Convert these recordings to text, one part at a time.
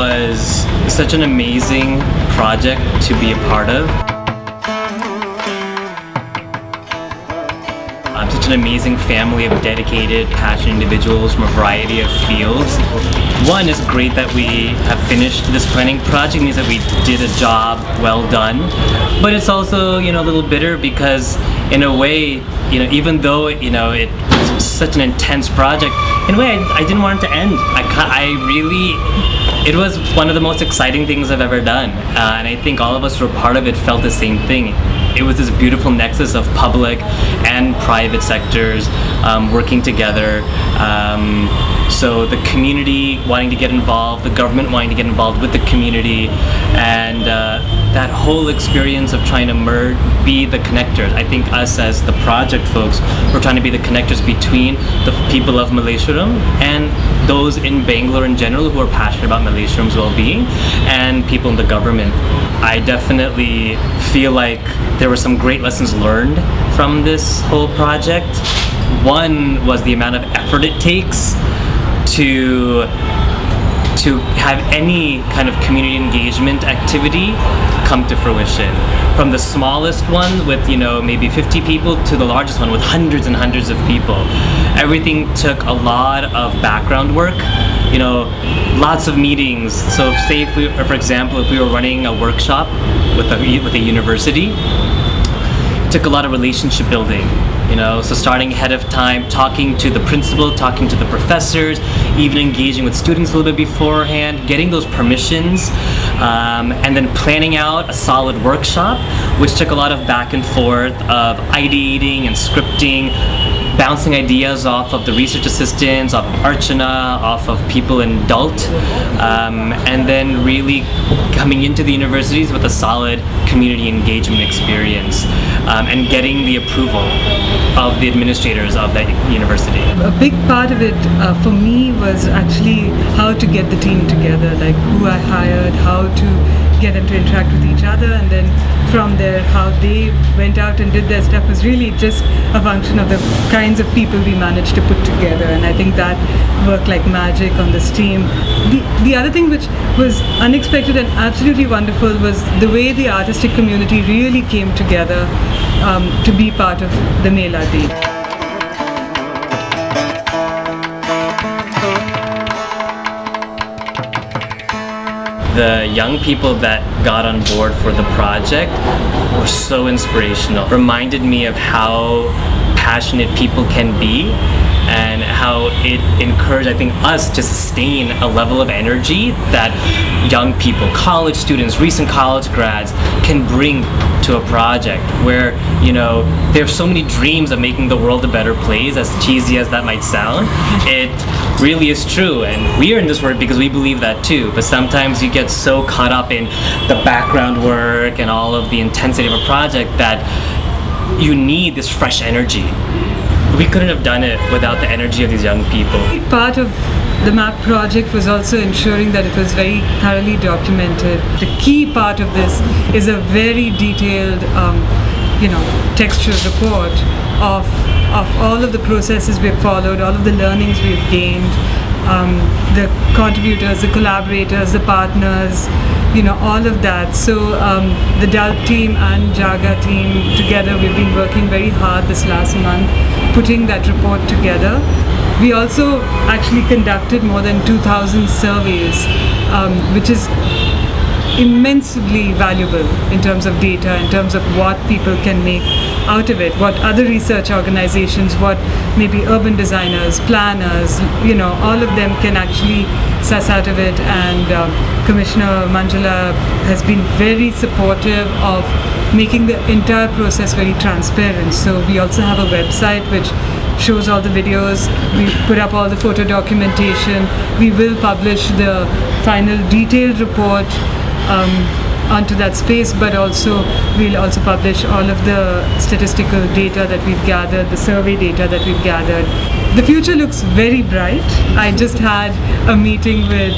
was such an amazing project to be a part of. Such an amazing family of dedicated, passionate individuals from a variety of fields. One, it's great that we have finished this planning project. It means that we did a job well done. But it's also, a little bitter because, in a way, even though it was such an intense project, in a way, I didn't want it to end. It was one of the most exciting things I've ever done, and I think all of us who were part of it felt the same thing. It was this beautiful nexus of public and private sectors working together. So the community wanting to get involved, the government wanting to get involved with the community, and that whole experience of trying to be the connectors. I think us as the project folks, we're trying to be the connectors between the people of Malleshwaram and those in Bangalore in general who are passionate about Malleshwaram's well-being, and people in the government. I definitely feel like there were some great lessons learned from this whole project. One was the amount of effort it takes to have any kind of community engagement activity come to fruition. From the smallest one with maybe 50 people to the largest one with hundreds and hundreds of people. Everything took a lot of background work, lots of meetings. So say for example, if we were running a workshop with a university, it took a lot of relationship building. So starting ahead of time, talking to the principal, talking to the professors, even engaging with students a little bit beforehand, getting those permissions, and then planning out a solid workshop, which took a lot of back and forth of ideating and scripting, bouncing ideas off of the research assistants, off of Archana, off of people in DULT, and then really coming into the universities with a solid community engagement experience, and getting the approval of the administrators of that university. A big part of it for me was actually how to get the team together, like who I hired, how to get them to interact with each other, and then from there how they went out and did their stuff was really just a function of the kinds of people we managed to put together, and I think that worked like magic on this team. The other thing which was unexpected and absolutely wonderful was the way the artistic community really came together to be part of the Mela Day. The young people that got on board for the project were so inspirational. Reminded me of how passionate people can be and how it encouraged, I think, us to sustain a level of energy that young people, college students, recent college grads can bring to a project where, there's so many dreams of making the world a better place, as cheesy as that might sound. It really is true, and we are in this work because we believe that too, but sometimes you get so caught up in the background work and all of the intensity of a project that you need this fresh energy. We couldn't have done it without the energy of these young people. Part of the MAP project was also ensuring that it was very thoroughly documented. The key part of this is a very detailed, textual report of all of the processes we've followed, all of the learnings we've gained, the contributors, the collaborators, the partners, all of that. So the DULT team and Jaga team together, we've been working very hard this last month, putting that report together. We also actually conducted more than 2,000 surveys, which is immensely valuable in terms of data, in terms of what people can make out of it, what other research organizations, what maybe urban designers, planners, all of them can actually suss out of it. And Commissioner Manjula has been very supportive of making the entire process very transparent. So we also have a website which shows all the videos. We put up all the photo documentation. We will publish the final detailed report onto that space, but also we'll also publish all of the statistical data that we've gathered, the survey data that we've gathered. The future looks very bright. I just had a meeting with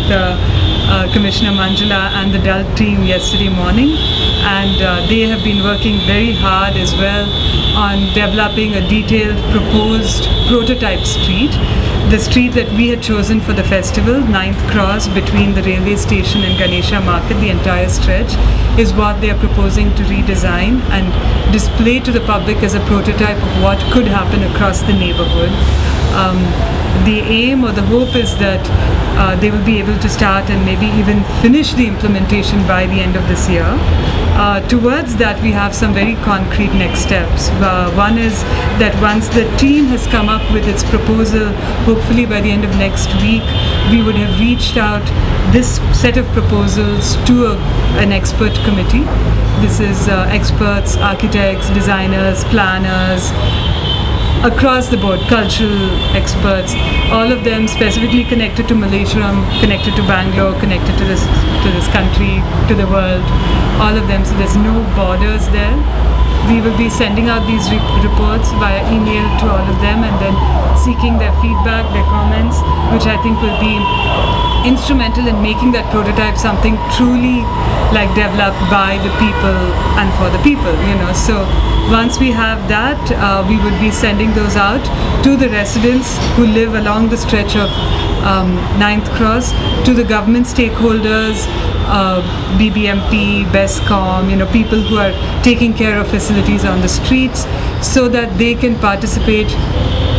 Commissioner Manjula and the DULT team yesterday morning, and they have been working very hard as well on developing a detailed proposed prototype street. The street that we had chosen for the festival, Ninth Cross, between the railway station and Ganesha Market, the entire stretch, is what they are proposing to redesign and display to the public as a prototype of what could happen across the neighborhood. The aim or the hope is that they will be able to start and maybe even finish the implementation by the end of this year. Towards that, we have some very concrete next steps. One is that once the team has come up with its proposal, hopefully by the end of next week, we would have reached out this set of proposals to an expert committee. This is experts, architects, designers, planners, across the board, cultural experts, all of them specifically connected to Malleshwaram, connected to Bangalore, connected to this country, to the world, all of them. So there's no borders there. We will be sending out these reports via email to all of them and then seeking their feedback, their comments, which I think will be instrumental in making that prototype something truly like developed by the people and for the people, So once we have that, we would be sending those out to the residents who live along the stretch of Ninth Cross, to the government stakeholders, BBMP, BESCOM, people who are taking care of facilities on the streets, so that they can participate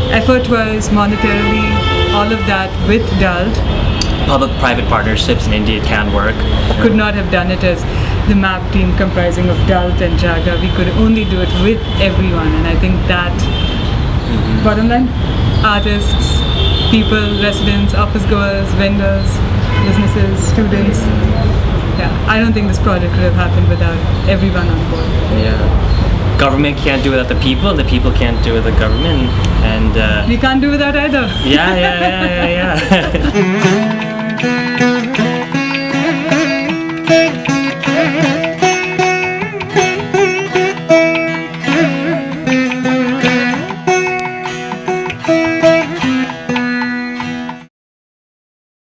effort-wise, monetarily, all of that with DALT. Public-private partnerships in India can work. Could not have done it as the MAP team comprising of DALT and JAGA. We could only do it with everyone, and I think that, bottom line, artists, people, residents, office goers, vendors, businesses, students. Yeah, I don't think this project could have happened without everyone on board. Yeah. Government can't do it without the people, and the people can't do it without the government. And we can't do without either. Yeah.